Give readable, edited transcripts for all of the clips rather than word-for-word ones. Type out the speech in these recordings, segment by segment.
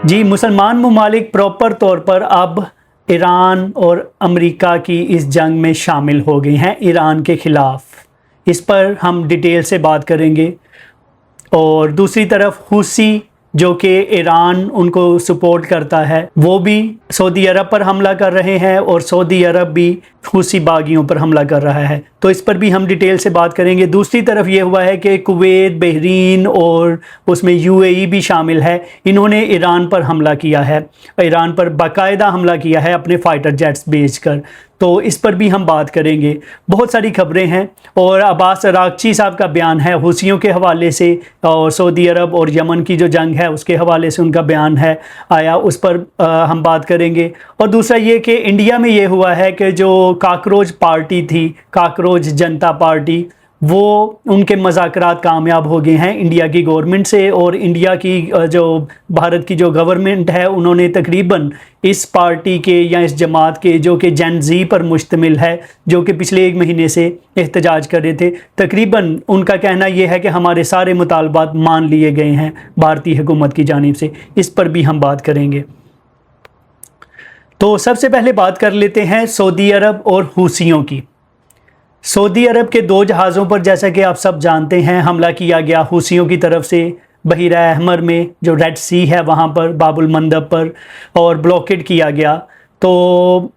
جی مسلمان ممالک پراپر طور پر اب ایران اور امریکہ کی اس جنگ میں شامل ہو گئے ہیں ایران کے خلاف، اس پر ہم ڈیٹیل سے بات کریں گے۔ اور دوسری طرف حوثی جو کہ ایران ان کو سپورٹ کرتا ہے، وہ بھی سعودی عرب پر حملہ کر رہے ہیں اور سعودی عرب بھی حوثی باغیوں پر حملہ کر رہا ہے، تو اس پر بھی ہم ڈیٹیل سے بات کریں گے۔ دوسری طرف یہ ہوا ہے کہ کویت، بحرین اور اس میں UAE بھی شامل ہے، انہوں نے ایران پر حملہ کیا ہے، ایران پر باقاعدہ حملہ کیا ہے اپنے فائٹر جیٹس بھیج کر، تو اس پر بھی ہم بات کریں گے۔ بہت ساری خبریں ہیں، اور عباس عراقچی صاحب کا بیان ہے حوثیوں کے حوالے سے، اور سعودی عرب اور یمن کی جو جنگ ہے اس کے حوالے سے ان کا بیان ہے آیا، اس پر ہم بات کریں گے۔ اور دوسرا یہ کہ انڈیا میں یہ ہوا ہے کہ جو کاکروچ پارٹی تھی، کاکروچ جنتا پارٹی، وہ ان کے مذاکرات کامیاب ہو گئے ہیں انڈیا کی گورنمنٹ سے، اور انڈیا کی جو بھارت کی جو گورنمنٹ ہے انہوں نے تقریباً اس پارٹی کے یا اس جماعت کے جو کہ جین زی پر مشتمل ہے، جو کہ پچھلے 1 مہینے سے احتجاج کر رہے تھے، تقریباً ان کا کہنا یہ ہے کہ ہمارے سارے مطالبات مان لیے گئے ہیں بھارتی حکومت کی جانب سے، اس پر بھی ہم بات کریں گے۔ تو سب سے پہلے بات کر لیتے ہیں سعودی عرب اور حوثیوں کی۔ سعودی عرب کے 2 جہازوں پر جیسا کہ آپ سب جانتے ہیں حملہ کیا گیا حوثیوں کی طرف سے بحیرہ احمر میں، جو ریڈ سی ہے وہاں پر، باب المندب پر، اور بلاکیڈ کیا گیا، تو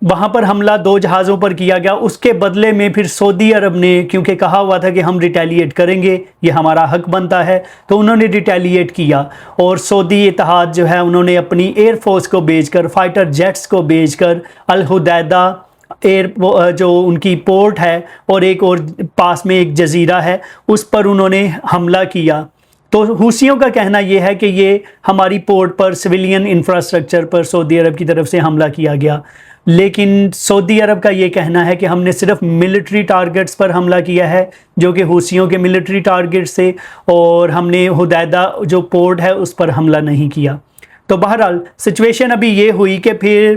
وہاں پر حملہ 2 جہازوں پر کیا گیا۔ اس کے بدلے میں پھر سعودی عرب نے، کیونکہ کہا ہوا تھا کہ ہم ریٹیلیٹ کریں گے، یہ ہمارا حق بنتا ہے، تو انہوں نے ریٹیلیٹ کیا، اور سعودی اتحاد جو ہے انہوں نے اپنی ایئر فورس کو بھیج کر، فائٹر جیٹس کو بھیج کر الحدیدہ جو ان کی پورٹ ہے، اور ایک اور پاس میں ایک جزیرہ ہے، اس پر انہوں نے حملہ کیا۔ تو حوثیوں کا کہنا یہ ہے کہ یہ ہماری پورٹ پر، سویلین انفراسٹرکچر پر سعودی عرب کی طرف سے حملہ کیا گیا، لیکن سعودی عرب کا یہ کہنا ہے کہ ہم نے صرف ملٹری ٹارگٹس پر حملہ کیا ہے، جو کہ حوثیوں کے ملٹری ٹارگٹس تھے، اور ہم نے حدیدہ جو پورٹ ہے اس پر حملہ نہیں کیا۔ تو بہرحال سچویشن ابھی یہ ہوئی کہ پھر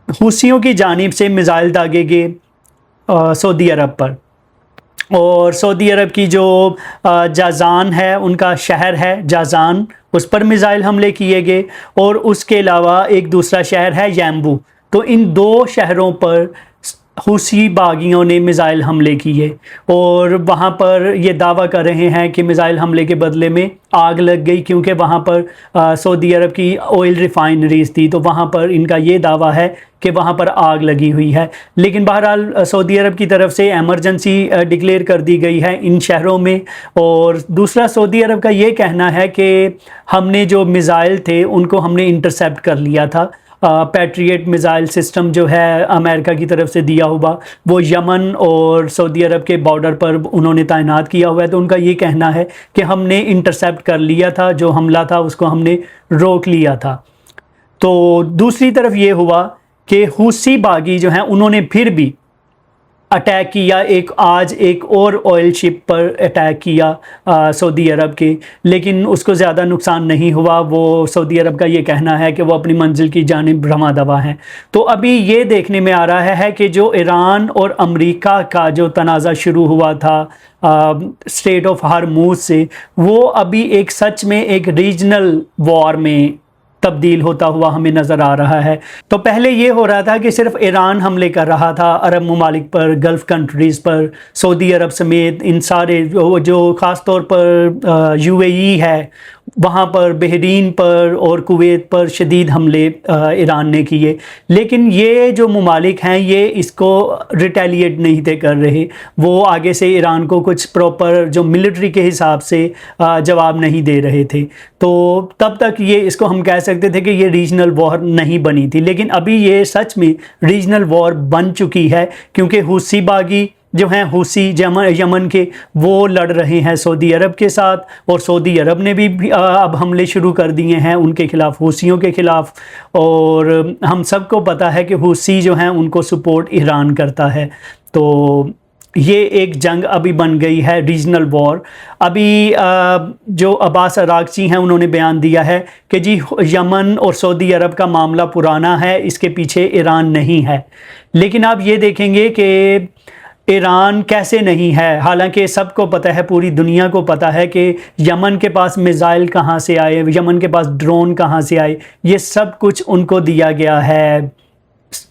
حوثیوں کی جانب سے میزائل داغے گئے سعودی عرب پر، اور سعودی عرب کی جو جازان ہے، ان کا شہر ہے جازان، اس پر میزائل حملے کیے گئے، اور اس کے علاوہ ایک دوسرا شہر ہے یامبو، تو ان 2 شہروں پر حوثی باغیوں نے میزائل حملے کیے، اور وہاں پر یہ دعویٰ کر رہے ہیں کہ میزائل حملے کے بدلے میں آگ لگ گئی، کیونکہ وہاں پر سعودی عرب کی آئل ریفائنریز تھی، تو وہاں پر ان کا یہ دعویٰ ہے کہ وہاں پر آگ لگی ہوئی ہے۔ لیکن بہرحال سعودی عرب کی طرف سے ایمرجنسی ڈکلیئر کر دی گئی ہے ان شہروں میں، اور دوسرا سعودی عرب کا یہ کہنا ہے کہ ہم نے جو میزائل تھے ان کو ہم نے انٹرسیپٹ کر لیا تھا، پیٹریٹ میزائل سسٹم جو ہے امریکہ کی طرف سے دیا ہوا، وہ یمن اور سعودی عرب کے بارڈر پر انہوں نے تعینات کیا ہوا ہے، تو ان کا یہ کہنا ہے کہ ہم نے انٹرسیپٹ کر لیا تھا، جو حملہ تھا اس کو ہم نے روک لیا تھا۔ تو دوسری طرف یہ ہوا کہ حوثی باغی جو ہیں انہوں نے پھر بھی اٹیک کیا، آج ایک اور آئل شپ پر اٹیک کیا سعودی عرب کے، لیکن اس کو زیادہ نقصان نہیں ہوا، وہ سعودی عرب کا یہ کہنا ہے کہ وہ اپنی منزل کی جانب رواں دوا ہیں۔ تو ابھی یہ دیکھنے میں آ رہا ہے کہ جو ایران اور امریکہ کا جو تنازع شروع ہوا تھا اسٹریٹ آف ہارموز سے، وہ ابھی ایک سچ میں ایک ریجنل وار میں تبدیل ہوتا ہوا ہمیں نظر آ رہا ہے۔ تو پہلے یہ ہو رہا تھا کہ صرف ایران حملے کر رہا تھا عرب ممالک پر، گلف کنٹریز پر، سعودی عرب سمیت ان سارے جو خاص طور پر UAE ہے وہاں پر، بحرین پر اور کویت پر شدید حملے ایران نے کیے، لیکن یہ جو ممالک ہیں یہ اس کو ریٹیلیٹ نہیں تھے کر رہے، وہ آگے سے ایران کو کچھ پراپر جو ملٹری کے حساب سے جواب نہیں دے رہے تھے، تو تب تک یہ اس کو ہم کہہ سکتے تھے کہ یہ ریجنل وار نہیں بنی تھی، لیکن ابھی یہ سچ میں ریجنل وار بن چکی ہے، کیونکہ حوثی باغی جو ہیں، حوثی یمن کے، وہ لڑ رہے ہیں سعودی عرب کے ساتھ، اور سعودی عرب نے بھی اب حملے شروع کر دیے ہیں ان کے خلاف، حوثیوں کے خلاف، اور ہم سب کو پتہ ہے کہ حوثی جو ہیں ان کو سپورٹ ایران کرتا ہے، تو یہ ایک جنگ ابھی بن گئی ہے ریجنل وار۔ ابھی جو عباس عراقچی ہیں انہوں نے بیان دیا ہے کہ جی یمن اور سعودی عرب کا معاملہ پرانا ہے، اس کے پیچھے ایران نہیں ہے، لیکن آپ یہ دیکھیں گے کہ ایران کیسے نہیں ہے، حالانکہ سب کو پتہ ہے، پوری دنیا کو پتہ ہے کہ یمن کے پاس میزائل کہاں سے آئے، یمن کے پاس ڈرون کہاں سے آئے، یہ سب کچھ ان کو دیا گیا ہے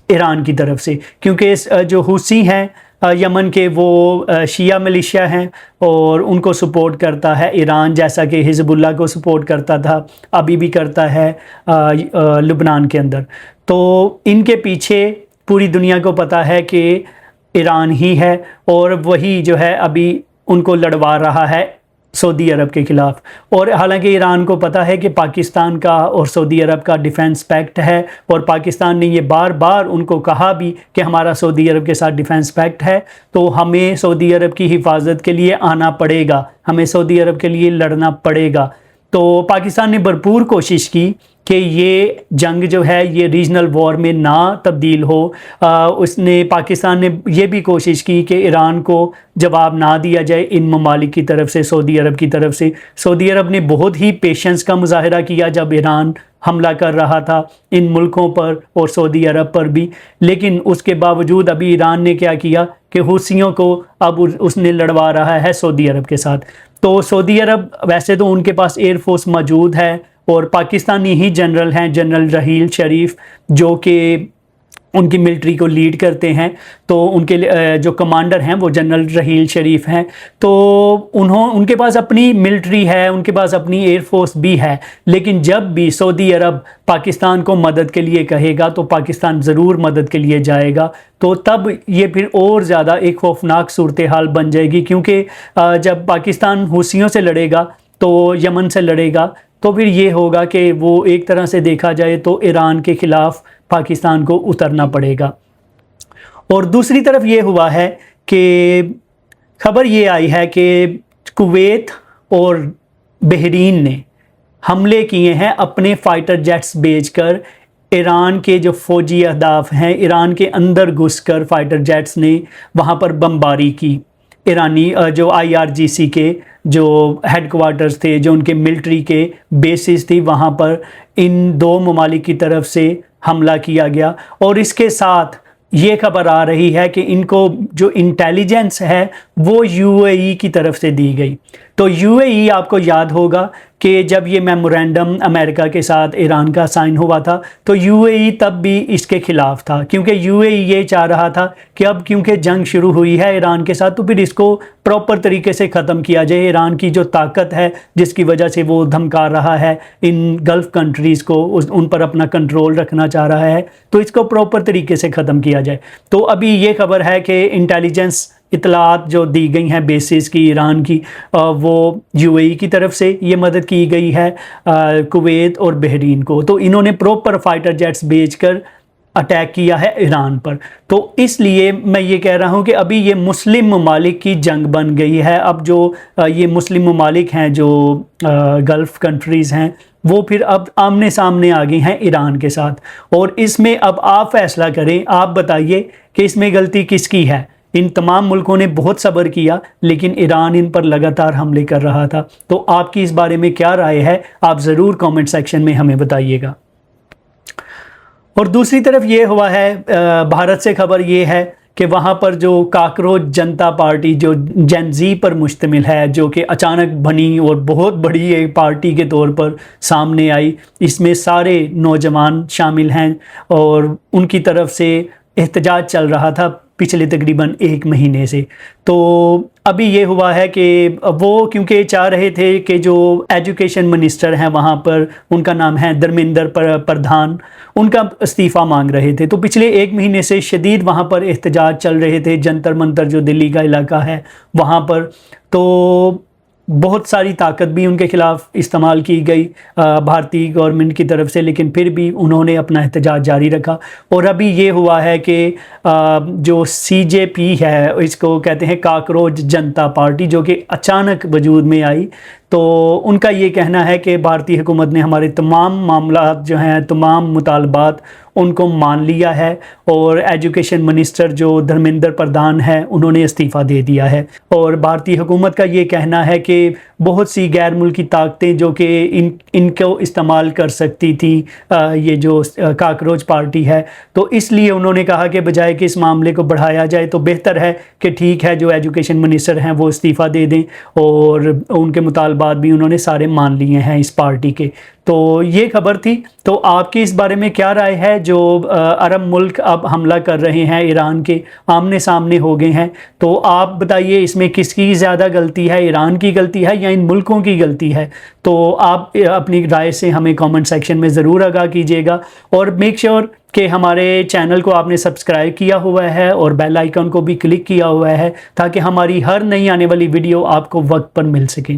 ایران کی طرف سے، کیونکہ جو حوثی ہیں یمن کے، وہ شیعہ ملیشیا ہیں اور ان کو سپورٹ کرتا ہے ایران، جیسا کہ حزب اللہ کو سپورٹ کرتا تھا، ابھی بھی کرتا ہے لبنان کے اندر۔ تو ان کے پیچھے پوری دنیا کو پتہ ہے کہ ایران ہی ہے، اور وہی جو ہے ابھی ان کو لڑوا رہا ہے سعودی عرب کے خلاف۔ اور حالانکہ ایران کو پتہ ہے کہ پاکستان کا اور سعودی عرب کا ڈیفنس پیکٹ ہے، اور پاکستان نے یہ بار بار ان کو کہا بھی کہ ہمارا سعودی عرب کے ساتھ ڈیفنس پیکٹ ہے، تو ہمیں سعودی عرب کی حفاظت کے لیے آنا پڑے گا، ہمیں سعودی عرب کے لیے لڑنا پڑے گا۔ تو پاکستان نے بھرپور کوشش کی کہ یہ جنگ جو ہے یہ ریجنل وار میں نہ تبدیل ہو۔ پاکستان نے یہ بھی کوشش کی کہ ایران کو جواب نہ دیا جائے ان ممالک کی طرف سے، سعودی عرب کی طرف سے۔ سعودی عرب نے بہت ہی پیشنس کا مظاہرہ کیا جب ایران حملہ کر رہا تھا ان ملکوں پر اور سعودی عرب پر بھی، لیکن اس کے باوجود ابھی ایران نے کیا کیا کہ حوثیوں کو اب اس نے لڑوا رہا ہے سعودی عرب کے ساتھ۔ تو سعودی عرب ویسے تو ان کے پاس ایئر فورس موجود ہے، اور پاکستانی ہی جنرل ہیں، جنرل رحیل شریف، جو کہ ان کی ملٹری کو لیڈ کرتے ہیں، تو ان کے جو کمانڈر ہیں وہ جنرل رحیل شریف ہیں۔ تو ان کے پاس اپنی ملٹری ہے، ان کے پاس اپنی ایئر فورس بھی ہے، لیکن جب بھی سعودی عرب پاکستان کو مدد کے لیے کہے گا تو پاکستان ضرور مدد کے لیے جائے گا۔ تو تب یہ پھر اور زیادہ ایک خوفناک صورتحال بن جائے گی، کیونکہ جب پاکستان حوثیوں سے لڑے گا تو یمن سے لڑے گا، تو پھر یہ ہوگا کہ وہ ایک طرح سے دیکھا جائے تو ایران کے خلاف پاکستان کو اترنا پڑے گا۔ اور دوسری طرف یہ ہوا ہے کہ خبر یہ آئی ہے کہ کویت اور بحرین نے حملے کیے ہیں اپنے فائٹر جیٹس بھیج کر، ایران کے جو فوجی اہداف ہیں، ایران کے اندر گھس کر فائٹر جیٹس نے وہاں پر بمباری کی۔ ایرانی جو IRGC کے جو ہیڈ کوارٹرز تھے، جو ان کے ملٹری کے بیسز تھی، وہاں پر ان دو ممالک کی طرف سے حملہ کیا گیا۔ اور اس کے ساتھ یہ خبر آ رہی ہے کہ ان کو جو انٹیلیجنس ہے وہ UAE کی طرف سے دی گئی۔ تو UAE آپ کو یاد ہوگا کہ جب یہ میمورینڈم امریکہ کے ساتھ ایران کا سائن ہوا تھا تو UAE تب بھی اس کے خلاف تھا، کیونکہ UAE یہ چاہ رہا تھا کہ اب کیونکہ جنگ شروع ہوئی ہے ایران کے ساتھ، تو پھر اس کو پراپر طریقے سے ختم کیا جائے۔ ایران کی جو طاقت ہے جس کی وجہ سے وہ دھمکا رہا ہے ان گلف کنٹریز کو، ان پر اپنا کنٹرول رکھنا چاہ رہا ہے، تو اس کو پراپر طریقے سے ختم کیا جائے۔ تو ابھی یہ خبر ہے کہ انٹیلیجنس اطلاعات جو دی گئی ہیں بیسز کی ایران کی، وہ UAE کی طرف سے یہ مدد کی گئی ہے کویت اور بحرین کو۔ تو انہوں نے پراپر فائٹر جیٹس بھیج کر اٹیک کیا ہے ایران پر۔ تو اس لیے میں یہ کہہ رہا ہوں کہ ابھی یہ مسلم ممالک کی جنگ بن گئی ہے۔ اب جو یہ مسلم ممالک ہیں، جو گلف کنٹریز ہیں، وہ پھر اب آمنے سامنے آ گئی ہیں ایران کے ساتھ، اور اس میں اب آپ فیصلہ کریں، آپ بتائیے کہ اس میں غلطی کس کی ہے۔ ان تمام ملکوں نے بہت صبر کیا، لیکن ایران ان پر لگاتار حملے کر رہا تھا۔ تو آپ کی اس بارے میں کیا رائے ہے، آپ ضرور کامنٹ سیکشن میں ہمیں بتائیے گا۔ اور دوسری طرف یہ ہوا ہے، بھارت سے خبر یہ ہے کہ وہاں پر جو کاکروچ جنتا پارٹی جو جین زی پر مشتمل ہے، جو کہ اچانک بنی اور بہت بڑی ایک پارٹی کے طور پر سامنے آئی، اس میں سارے نوجوان شامل ہیں، اور ان کی طرف سے احتجاج چل رہا تھا پچھلے تقریباً 1 مہینے سے۔ تو ابھی یہ ہوا ہے کہ وہ کیونکہ چاہ رہے تھے کہ جو ایجوکیشن منسٹر ہیں وہاں پر، ان کا نام ہے دھرمیندر پردھان، ان کا استعفیٰ مانگ رہے تھے۔ تو پچھلے 1 مہینے سے شدید وہاں پر احتجاج چل رہے تھے، جنتر منتر جو دلی کا علاقہ ہے وہاں پر۔ تو بہت ساری طاقت بھی ان کے خلاف استعمال کی گئی بھارتی گورنمنٹ کی طرف سے، لیکن پھر بھی انہوں نے اپنا احتجاج جاری رکھا۔ اور ابھی یہ ہوا ہے کہ جو CJP ہے، اس کو کہتے ہیں کاکروچ جنتا پارٹی، جو کہ اچانک وجود میں آئی، تو ان کا یہ کہنا ہے کہ بھارتی حکومت نے ہمارے تمام معاملات جو ہیں، تمام مطالبات ان کو مان لیا ہے، اور ایجوکیشن منسٹر جو دھرمیندر پردھان ہے انہوں نے استعفیٰ دے دیا ہے۔ اور بھارتی حکومت کا یہ کہنا ہے کہ بہت سی غیر ملکی طاقتیں جو کہ ان کو استعمال کر سکتی تھی یہ جو کاکروچ پارٹی ہے، تو اس لیے انہوں نے کہا کہ بجائے کہ اس معاملے کو بڑھایا جائے تو بہتر ہے کہ ٹھیک ہے جو ایجوکیشن منسٹر ہیں وہ استعفیٰ دے دیں، اور ان کے مطالبات بھی انہوں نے سارے مان لیے ہیں اس پارٹی کے۔ تو یہ خبر تھی۔ تو آپ کی اس بارے میں کیا رائے ہے؟ جو عرب ملک اب حملہ کر رہے ہیں ایران کے، آمنے سامنے ہو گئے ہیں، تو آپ بتائیے اس میں کس کی زیادہ غلطی ہے، ایران کی غلطی ہے یا ان ملکوں کی غلطی ہے؟ تو آپ اپنی رائے سے ہمیں کامنٹ سیکشن میں ضرور آگاہ کیجیے گا، اور میک شیور کہ ہمارے چینل کو آپ نے سبسکرائب کیا ہوا ہے اور بیل آئیکن کو بھی کلک کیا ہوا ہے، تاکہ ہماری ہر نئی آنے والی ویڈیو آپ کو وقت پر مل سکیں۔